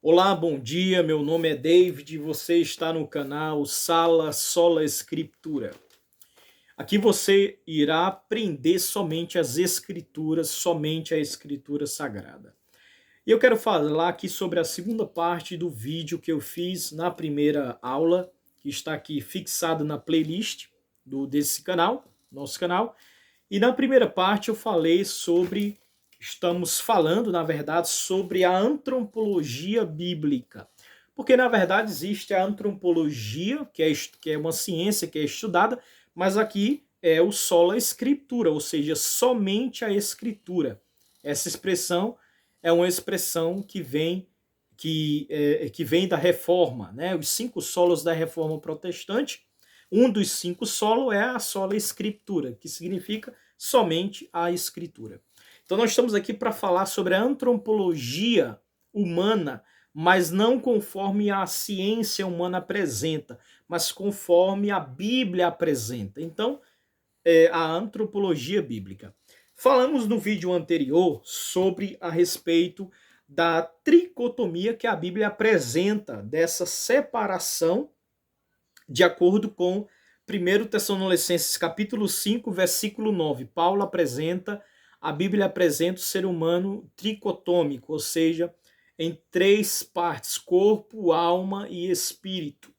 Olá, bom dia. Meu nome é David e você está no canal Sala Sola Escritura. Aqui você irá aprender somente as Escrituras, somente a Escritura Sagrada. E eu quero falar aqui sobre a segunda parte do vídeo que eu fiz na primeira aula, que está aqui fixado na playlist desse canal, nosso canal. E na primeira parte eu falei sobre, estamos falando, na verdade, sobre a antropologia bíblica. Porque, na verdade, existe a antropologia, que é uma ciência que é estudada, mas aqui é o sola escritura, ou seja, somente a escritura. Essa expressão é uma expressão que vem da reforma, né? Os 5 solos da reforma protestante. Um dos 5 solos é a sola escritura, que significa somente a escritura. Então nós estamos aqui para falar sobre a antropologia humana, mas não conforme a ciência humana apresenta, mas conforme a Bíblia apresenta. Então, a antropologia bíblica. Falamos no vídeo anterior sobre a respeito da tricotomia que a Bíblia apresenta, dessa separação de acordo com 1 Tessalonicenses capítulo 5, versículo 9. A Bíblia apresenta o ser humano tricotômico, ou seja, em 3 partes, corpo, alma e espírito.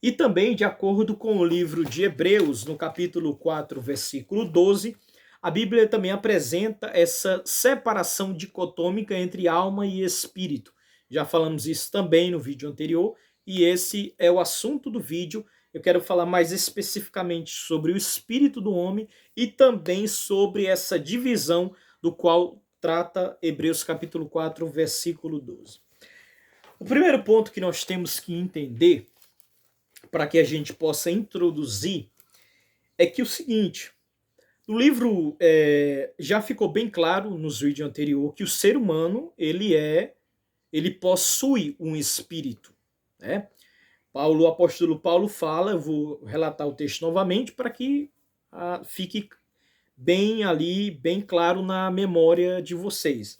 E também, de acordo com o livro de Hebreus, no capítulo 4, versículo 12, a Bíblia também apresenta essa separação dicotômica entre alma e espírito. Já falamos isso também no vídeo anterior, e esse é o assunto do vídeo. Eu quero falar mais especificamente sobre o espírito do homem e também sobre essa divisão do qual trata Hebreus capítulo 4, versículo 12. O primeiro ponto que nós temos que entender, para que a gente possa introduzir, é que o seguinte: no livro já ficou bem claro nos vídeos anteriores que o ser humano ele possui um espírito, né? O apóstolo Paulo fala, eu vou relatar o texto novamente para que fique bem ali, bem claro na memória de vocês.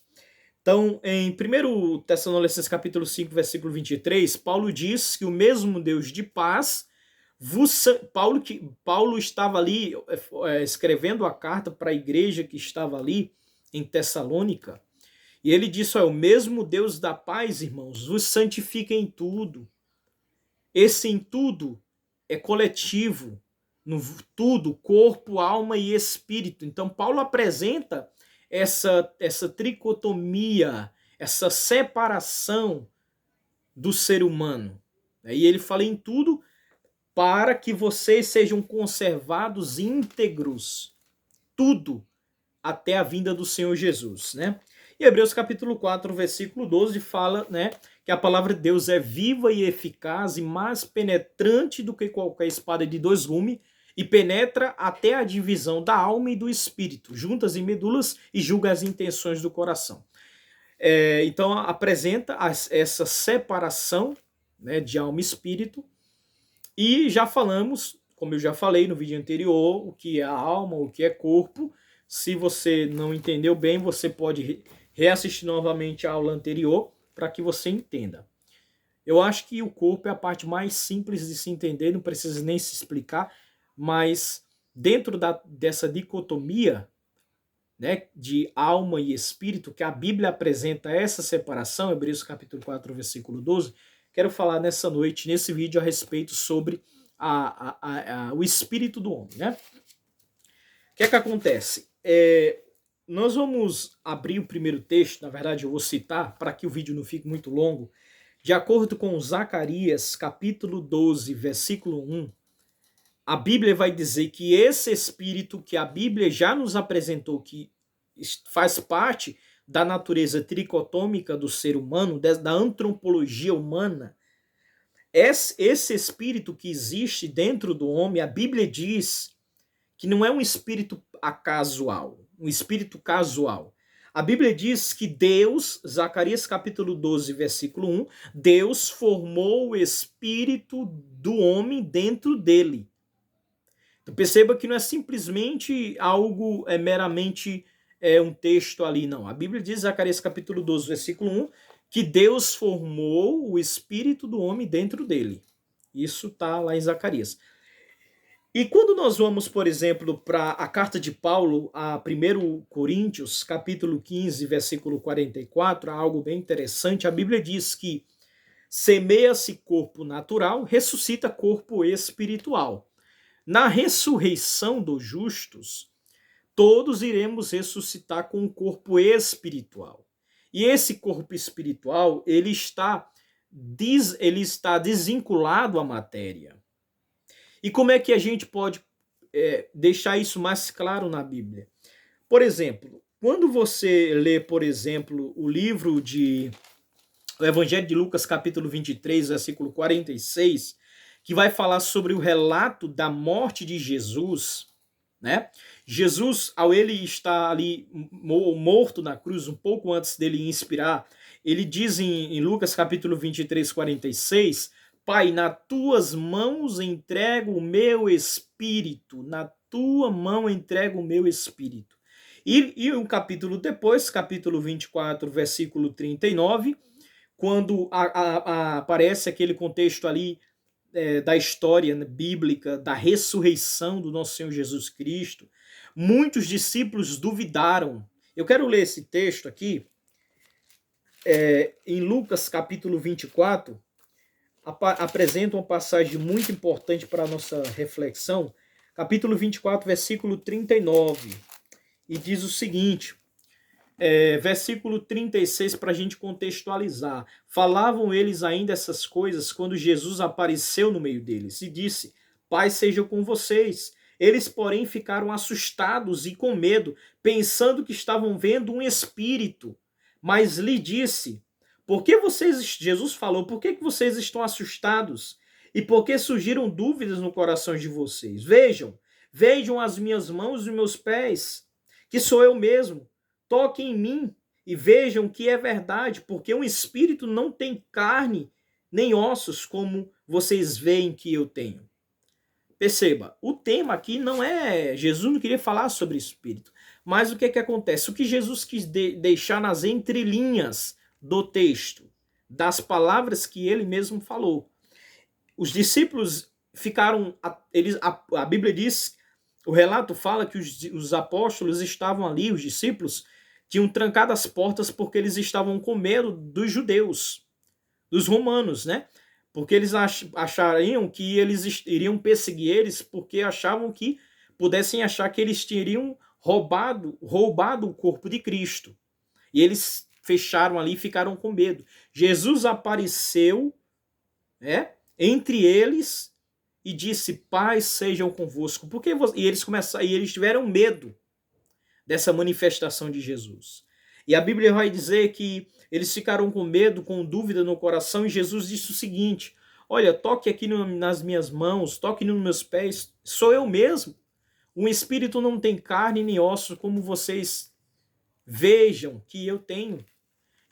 Então, em 1 Tessalonicenses capítulo 5, versículo 23, Paulo diz que o mesmo Deus de paz Paulo estava ali escrevendo a carta para a igreja que estava ali em Tessalônica, e ele disse: o mesmo Deus da paz, irmãos, vos santifica em tudo. Esse em tudo é coletivo, no tudo, corpo, alma e espírito. Então Paulo apresenta essa tricotomia, essa separação do ser humano. E ele fala em tudo para que vocês sejam conservados íntegros, tudo, até a vinda do Senhor Jesus, né? E Hebreus capítulo 4, versículo 12 fala, né, que a palavra de Deus é viva e eficaz e mais penetrante do que qualquer espada de 2 gumes e penetra até a divisão da alma e do espírito, juntas e medulas, e julga as intenções do coração. Então apresenta essa separação, né, de alma e espírito. E já falamos, como eu já falei no vídeo anterior, o que é a alma, o que é corpo. Se você não entendeu bem, você pode reassistir novamente a aula anterior para que você entenda. Eu acho que o corpo é a parte mais simples de se entender, não precisa nem se explicar, mas dentro dessa dicotomia, né, de alma e espírito, que a Bíblia apresenta essa separação, Hebreus capítulo 4, versículo 12, quero falar nessa noite, nesse vídeo, a respeito sobre o espírito do homem, né? O que é que acontece? Nós vamos abrir o primeiro texto, na verdade eu vou citar, para que o vídeo não fique muito longo. De acordo com Zacarias, capítulo 12, versículo 1, a Bíblia vai dizer que esse espírito que a Bíblia já nos apresentou, que faz parte da natureza tricotômica do ser humano, da antropologia humana, esse espírito que existe dentro do homem, a Bíblia diz que não é um espírito casual, um espírito casual. A Bíblia diz que Deus, Zacarias capítulo 12, versículo 1, Deus formou o espírito do homem dentro dele. Então perceba que não é simplesmente algo meramente um texto ali, não. A Bíblia diz, Zacarias capítulo 12, versículo 1, que Deus formou o espírito do homem dentro dele. Isso está lá em Zacarias. E quando nós vamos, por exemplo, para a carta de Paulo a 1 Coríntios, capítulo 15, versículo 44, há algo bem interessante. A Bíblia diz que semeia-se corpo natural, ressuscita corpo espiritual. Na ressurreição dos justos, todos iremos ressuscitar com um corpo espiritual. E esse corpo espiritual, ele está desvinculado à matéria. E como é que a gente pode deixar isso mais claro na Bíblia? Por exemplo, quando você lê, por exemplo, o Evangelho de Lucas, capítulo 23, versículo 46, que vai falar sobre o relato da morte de Jesus, né? Jesus, ao ele estar ali morto na cruz, um pouco antes dele inspirar, ele diz em Lucas, capítulo 23, 46, Pai, nas tuas mãos entrego o meu espírito, na tua mão entrego o meu espírito. E um capítulo depois, capítulo 24, versículo 39, quando aparece aquele contexto ali da história bíblica, da ressurreição do nosso Senhor Jesus Cristo, muitos discípulos duvidaram. Eu quero ler esse texto aqui, em Lucas capítulo 24, apresenta uma passagem muito importante para a nossa reflexão, capítulo 24, versículo 39, e diz o seguinte, versículo 36, para a gente contextualizar. Falavam eles ainda essas coisas quando Jesus apareceu no meio deles e disse, Pai seja com vocês. Eles, porém, ficaram assustados e com medo, pensando que estavam vendo um espírito. Mas lhe disse, Jesus falou, por que vocês estão assustados? E por que surgiram dúvidas no coração de vocês? Vejam as minhas mãos e meus pés, que sou eu mesmo. Toquem em mim e vejam que é verdade, porque um espírito não tem carne nem ossos como vocês veem que eu tenho. Perceba, o tema aqui não é... Jesus não queria falar sobre espírito, mas o que é que acontece? O que Jesus quis deixar nas entrelinhas do texto, das palavras que ele mesmo falou. Os discípulos ficaram... A Bíblia diz, o relato fala que os apóstolos estavam ali, os discípulos tinham trancado as portas porque eles estavam com medo dos judeus, dos romanos, né? Porque eles achariam que eles iriam perseguir eles porque achavam que pudessem achar que eles teriam roubado o corpo de Cristo. E eles fecharam ali e ficaram com medo. Jesus apareceu, entre eles e disse, paz sejam convosco. E eles tiveram medo dessa manifestação de Jesus. E a Bíblia vai dizer que eles ficaram com medo, com dúvida no coração, e Jesus disse o seguinte, olha, toque aqui nas minhas mãos, toque nos meus pés, sou eu mesmo. Um espírito não tem carne nem ossos, como vocês vejam que eu tenho.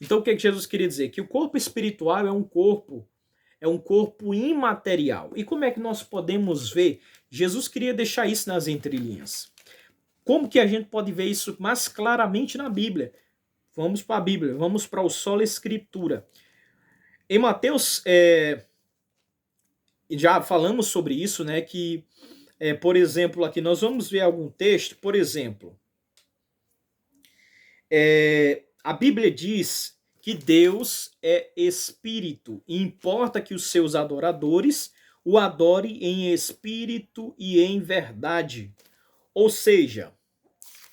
Então o que Jesus queria dizer? Que o corpo espiritual é um corpo imaterial. E como é que nós podemos ver? Jesus queria deixar isso nas entrelinhas. Como que a gente pode ver isso mais claramente na Bíblia? Vamos para a Bíblia, vamos para o Sola Escritura. Em Mateus, já falamos sobre isso, né? Que, por exemplo, aqui nós vamos ver algum texto, por exemplo, a Bíblia diz que Deus é espírito e importa que os seus adoradores o adorem em espírito e em verdade. Ou seja,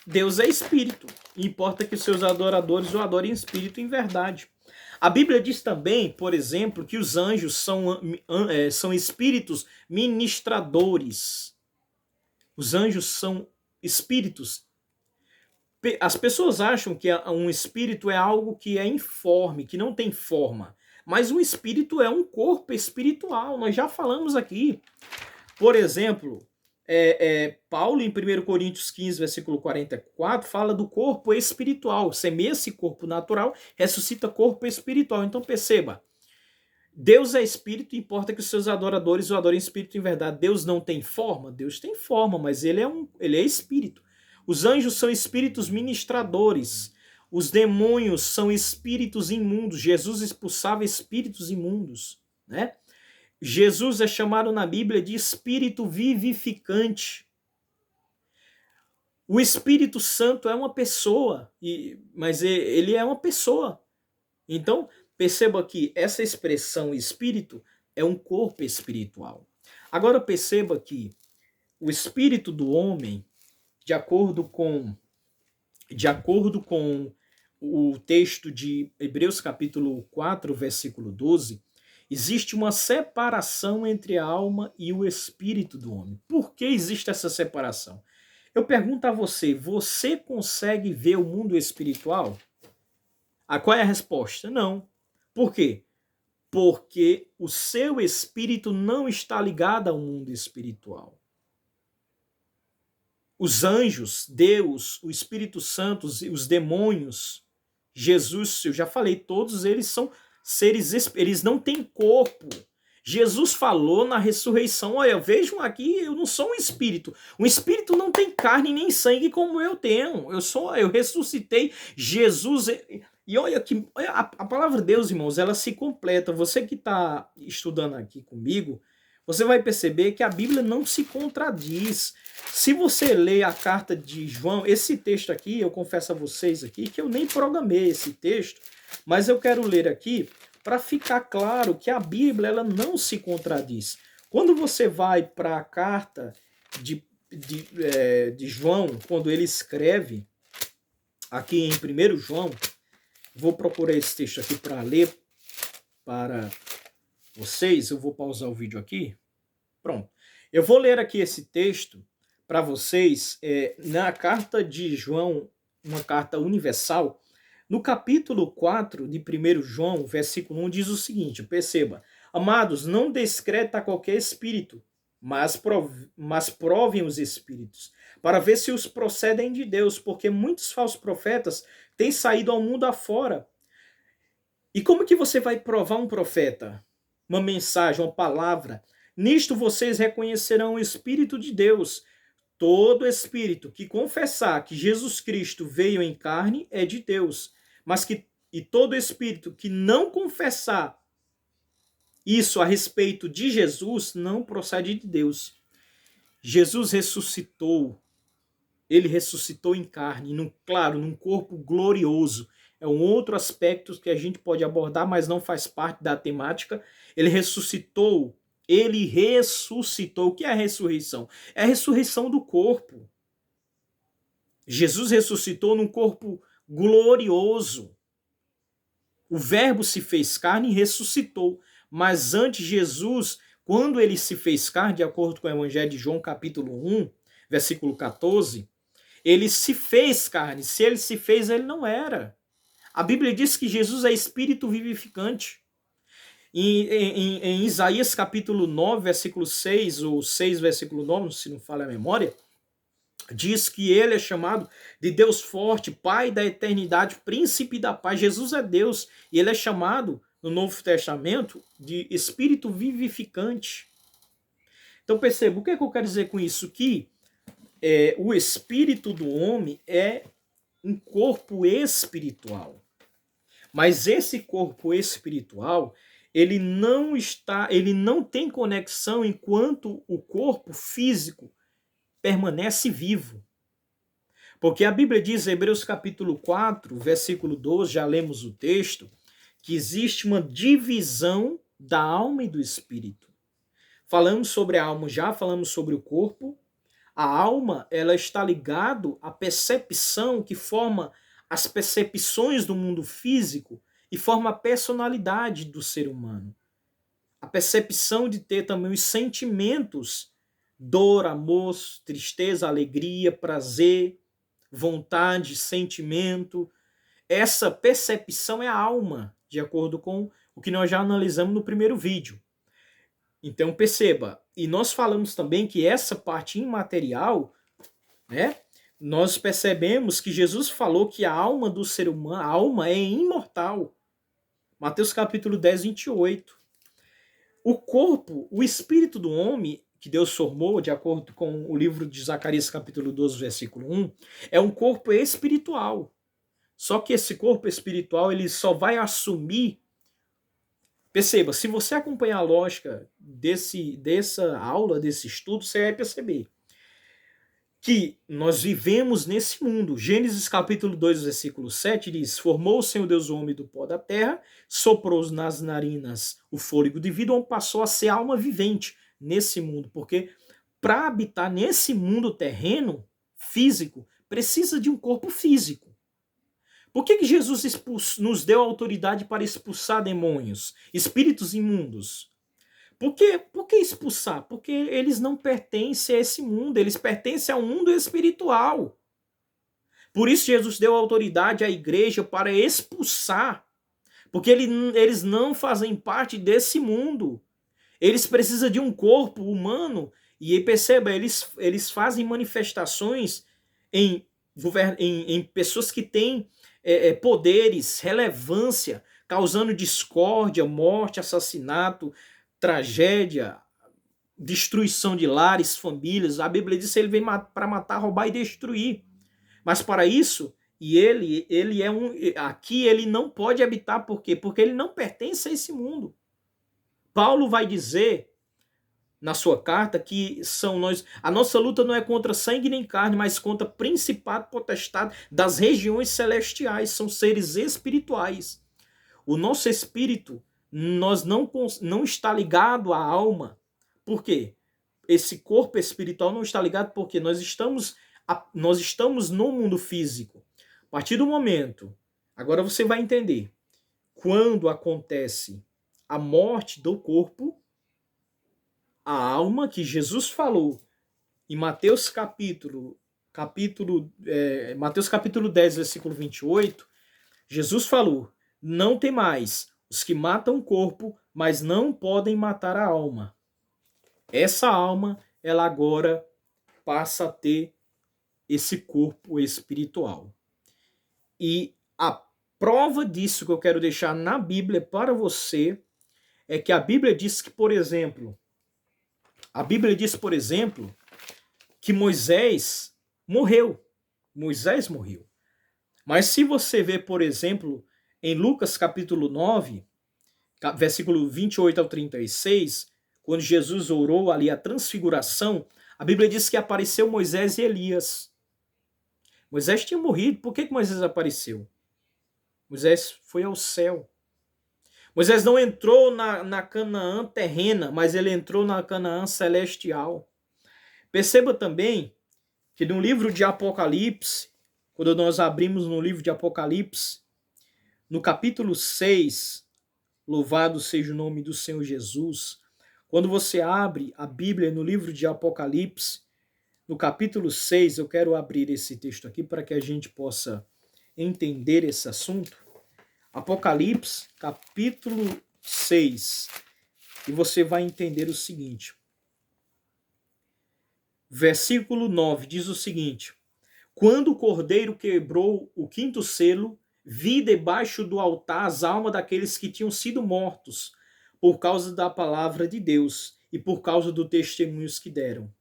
Deus é espírito. Importa que os seus adoradores o adorem em espírito e em verdade. A Bíblia diz também, por exemplo, que os anjos são espíritos ministradores. Os anjos são espíritos. As pessoas acham que um espírito é algo que é informe, que não tem forma. Mas um espírito é um corpo espiritual. Nós já falamos aqui. Por exemplo... Paulo, em 1 Coríntios 15, versículo 44, fala do corpo espiritual. Semeia-se corpo natural, ressuscita corpo espiritual. Então perceba, Deus é espírito, importa que os seus adoradores o adorem em espírito e em verdade. Deus não tem forma? Deus tem forma, mas ele é espírito. Os anjos são espíritos ministradores. Os demônios são espíritos imundos. Jesus expulsava espíritos imundos, né? Jesus é chamado na Bíblia de espírito vivificante. O Espírito Santo é uma pessoa, mas ele é uma pessoa. Então, perceba que essa expressão espírito é um corpo espiritual. Agora perceba que o espírito do homem, de acordo com o texto de Hebreus capítulo 4, versículo 12, existe uma separação entre a alma e o espírito do homem. Por que existe essa separação? Eu pergunto a você, você consegue ver o mundo espiritual? Qual é a resposta? Não. Por quê? Porque o seu espírito não está ligado ao mundo espiritual. Os anjos, Deus, o Espírito Santo, os demônios, Jesus, eu já falei, todos eles são seres, eles não têm corpo. Jesus falou na ressurreição, olha, vejam aqui, eu não sou um espírito. Um espírito não tem carne nem sangue como eu tenho. Eu ressuscitei. Jesus, e olha que a palavra de Deus, irmãos, ela se completa. Você que está estudando aqui comigo, você vai perceber que a Bíblia não se contradiz. Se você ler a carta de João, esse texto aqui, eu confesso a vocês aqui que eu nem programei esse texto, mas eu quero ler aqui para ficar claro que a Bíblia ela não se contradiz. Quando você vai para a carta de João, quando ele escreve aqui em 1 João, vou procurar esse texto aqui para ler para vocês, eu vou pausar o vídeo aqui. Pronto. Eu vou ler aqui esse texto para vocês na carta de João, uma carta universal. No capítulo 4 de 1 João, versículo 1, diz o seguinte, perceba, amados, não descreta qualquer espírito, mas provem os espíritos, para ver se os procedem de Deus, porque muitos falsos profetas têm saído ao mundo afora. E como que você vai provar um profeta? Uma mensagem, uma palavra? Nisto vocês reconhecerão o Espírito de Deus. Todo espírito que confessar que Jesus Cristo veio em carne é de Deus, e todo espírito que não confessar isso a respeito de Jesus não procede de Deus. Jesus ressuscitou, ele ressuscitou em carne, claro, num corpo glorioso. É um outro aspecto que a gente pode abordar, mas não faz parte da temática. Ele ressuscitou. O que é a ressurreição? É a ressurreição do corpo. Jesus ressuscitou num corpo glorioso. O Verbo se fez carne e ressuscitou. Mas antes Jesus, quando ele se fez carne, de acordo com o Evangelho de João, capítulo 1, versículo 14, ele se fez carne. Se ele se fez, ele não era. A Bíblia diz que Jesus é espírito vivificante. Em Isaías capítulo 9, versículo 6, ou 6, versículo 9, se não falha a memória, diz que ele é chamado de Deus forte, Pai da eternidade, Príncipe da paz. Jesus é Deus e ele é chamado, no Novo Testamento, de Espírito vivificante. Então perceba, o que é que eu quero dizer com isso? Que o espírito do homem é um corpo espiritual. Mas esse corpo espiritual, ele não tem conexão enquanto o corpo físico permanece vivo. Porque a Bíblia diz, Hebreus capítulo 4, versículo 12, já lemos o texto, que existe uma divisão da alma e do espírito. Falamos sobre a alma já, falamos sobre o corpo. A alma, ela está ligada à percepção que forma as percepções do mundo físico e forma a personalidade do ser humano. A percepção de ter também os sentimentos, dor, amor, tristeza, alegria, prazer, vontade, sentimento. Essa percepção é a alma, de acordo com o que nós já analisamos no primeiro vídeo. Então perceba, e nós falamos também que essa parte imaterial, né, nós percebemos que Jesus falou que a alma do ser humano, a alma é imortal. Mateus capítulo 10, 28. O corpo, o espírito do homem, que Deus formou, de acordo com o livro de Zacarias capítulo 12, versículo 1, é um corpo espiritual. Só que esse corpo espiritual, ele só vai assumir. Perceba, se você acompanhar a lógica dessa aula, desse estudo, você vai perceber que nós vivemos nesse mundo. Gênesis capítulo 2, versículo 7 diz: Formou o Senhor Deus o homem do pó da terra, soprou nas narinas o fôlego de vida, onde passou a ser alma vivente nesse mundo. Porque para habitar nesse mundo terreno, físico, precisa de um corpo físico. Por que Jesus nos deu autoridade para expulsar demônios, espíritos imundos? Por que expulsar? Porque eles não pertencem a esse mundo, eles pertencem ao mundo espiritual. Por isso Jesus deu autoridade à igreja para expulsar, porque eles não fazem parte desse mundo. Eles precisam de um corpo humano, e aí perceba, eles fazem manifestações em pessoas que têm poderes, relevância, causando discórdia, morte, assassinato, tragédia, destruição de lares, famílias. A Bíblia diz que ele vem para matar, roubar e destruir. Mas para isso, aqui ele não pode habitar, por quê? Porque ele não pertence a esse mundo. Paulo vai dizer na sua carta que a nossa luta não é contra sangue nem carne, mas contra principado, potestade das regiões celestiais, são seres espirituais. O nosso espírito não está ligado à alma. Por quê? Esse corpo espiritual não está ligado porque nós estamos no mundo físico. A partir do momento, agora você vai entender, quando acontece a morte do corpo, a alma que Jesus falou em Mateus capítulo 10, versículo 28, Jesus falou: não tem mais os que matam o corpo, mas não podem matar a alma. Essa alma, ela agora passa a ter esse corpo espiritual. E a prova disso que eu quero deixar na Bíblia para você é que a Bíblia diz que, por exemplo, que Moisés morreu. Moisés morreu. Mas se você ver, por exemplo, em Lucas capítulo 9, versículo 28 ao 36, quando Jesus orou ali a transfiguração, a Bíblia diz que apareceu Moisés e Elias. Moisés tinha morrido. Por que Moisés apareceu? Moisés foi ao céu. Moisés não entrou na Canaã terrena, mas ele entrou na Canaã celestial. Perceba também que no livro de Apocalipse, quando nós abrimos no livro de Apocalipse, no capítulo 6, louvado seja o nome do Senhor Jesus, quando você abre a Bíblia no livro de Apocalipse, no capítulo 6, eu quero abrir esse texto aqui para que a gente possa entender esse assunto. Apocalipse, capítulo 6, e você vai entender o seguinte. Versículo 9 diz o seguinte: quando o cordeiro quebrou o quinto selo, vi debaixo do altar as almas daqueles que tinham sido mortos por causa da palavra de Deus e por causa dos testemunhos que deram.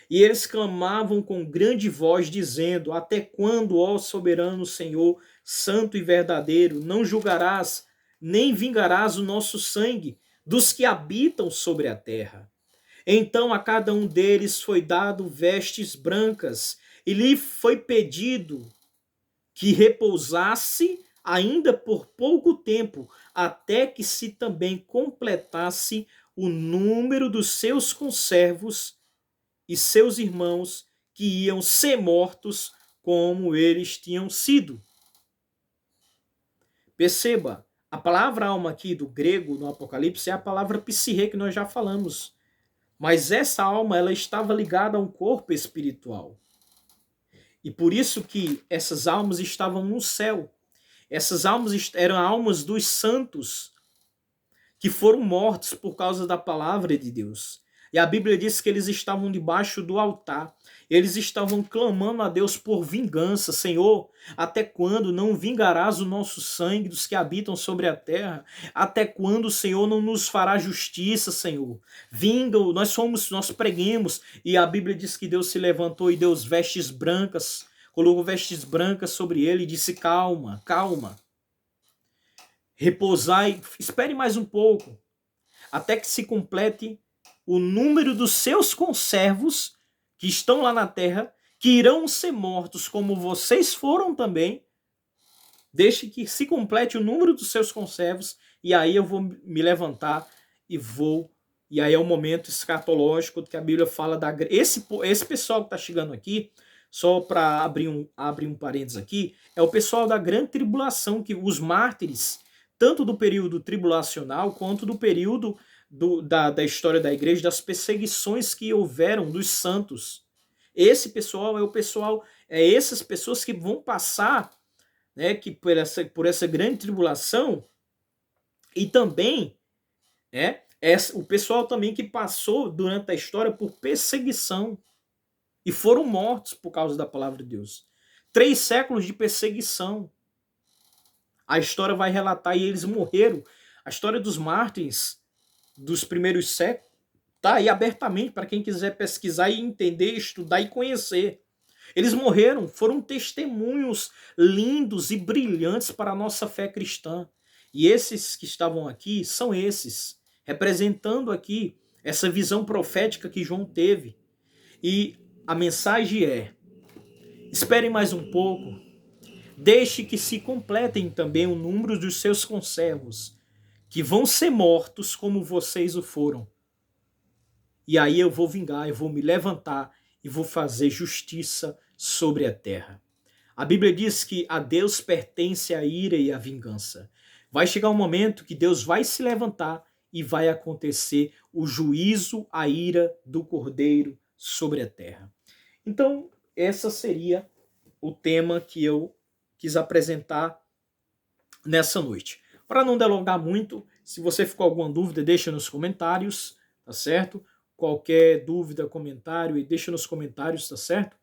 E eles clamavam com grande voz, dizendo: até quando, ó soberano Senhor, santo e verdadeiro, não julgarás, nem vingarás o nosso sangue dos que habitam sobre a terra? Então a cada um deles foi dado vestes brancas, e lhe foi pedido que repousasse ainda por pouco tempo, até que se também completasse o número dos seus conservos e seus irmãos que iam ser mortos como eles tinham sido. Perceba, a palavra alma aqui do grego no Apocalipse é a palavra psirre que nós já falamos. Mas essa alma, ela estava ligada a um corpo espiritual. E por isso que essas almas estavam no céu. Essas almas eram almas dos santos que foram mortos por causa da palavra de Deus. E a Bíblia diz que eles estavam debaixo do altar. Eles estavam clamando a Deus por vingança. Senhor, até quando não vingarás o nosso sangue dos que habitam sobre a terra? Até quando o Senhor não nos fará justiça, Senhor? Vinga, nós preguemos. E a Bíblia diz que Deus se levantou e deu vestes brancas, colocou vestes brancas sobre ele e disse: calma, calma, repousai, espere mais um pouco, até que se complete o número dos seus conservos que estão lá na terra, que irão ser mortos como vocês foram também. Deixe que se complete o número dos seus conservos, e aí eu vou me levantar e vou. E aí é o momento escatológico que a Bíblia fala da. Esse pessoal que está chegando aqui, só para abrir um parênteses aqui, é o pessoal da grande tribulação, que os mártires, tanto do período tribulacional quanto do período da história da igreja, das perseguições que houveram dos santos. Esse pessoal é o pessoal, é essas pessoas que vão passar, né, que por essa grande tribulação, e também o pessoal também que passou durante a história por perseguição e foram mortos por causa da palavra de Deus. 3 séculos de perseguição. A história vai relatar, e eles morreram. A história dos mártires dos primeiros séculos está aí abertamente para quem quiser pesquisar e entender, estudar e conhecer. Eles morreram, foram testemunhos lindos e brilhantes para a nossa fé cristã. E esses que estavam aqui são esses, representando aqui essa visão profética que João teve. E a mensagem é: esperem mais um pouco, deixe que se completem também o número dos seus conservos, que vão ser mortos como vocês o foram. E aí eu vou vingar, eu vou me levantar e vou fazer justiça sobre a terra. A Bíblia diz que a Deus pertence a ira e a vingança. Vai chegar um momento que Deus vai se levantar e vai acontecer o juízo, a ira do Cordeiro sobre a terra. Então, essa seria o tema que eu quis apresentar nessa noite. Para não delongar muito, se você ficou com alguma dúvida, deixa nos comentários, tá certo? Qualquer dúvida, comentário, deixa nos comentários, tá certo?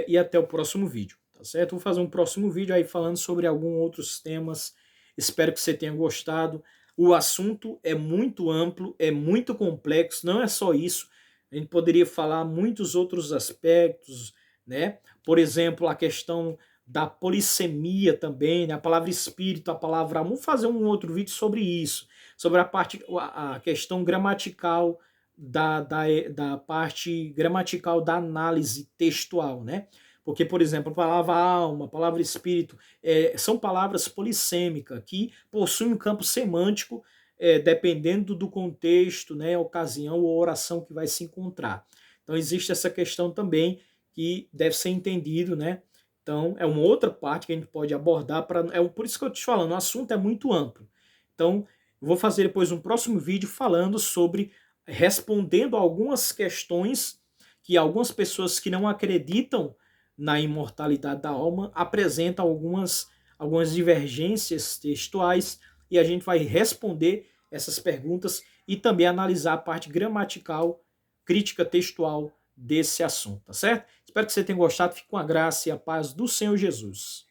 E até o próximo vídeo, tá certo? Vou fazer um próximo vídeo aí falando sobre alguns outros temas. Espero que você tenha gostado. O assunto é muito amplo, é muito complexo, não é só isso. A gente poderia falar muitos outros aspectos, né? Por exemplo, a questão da polissemia também, né? A palavra espírito, a palavra amor. Vamos fazer um outro vídeo sobre isso, sobre a questão gramatical da parte gramatical da análise textual, né? Porque, por exemplo, a palavra alma, a palavra espírito, são palavras polissêmicas que possuem um campo semântico dependendo do contexto, né, ocasião ou oração que vai se encontrar. Então, existe essa questão também que deve ser entendido, né? Então, é uma outra parte que a gente pode abordar. Por isso que eu estou te falando, o assunto é muito amplo. Então, eu vou fazer depois um próximo vídeo falando sobre, respondendo a algumas questões que algumas pessoas que não acreditam na imortalidade da alma apresentam algumas divergências textuais, e a gente vai responder essas perguntas e também analisar a parte gramatical, crítica textual desse assunto, tá certo? Espero que você tenha gostado. Fique com a graça e a paz do Senhor Jesus.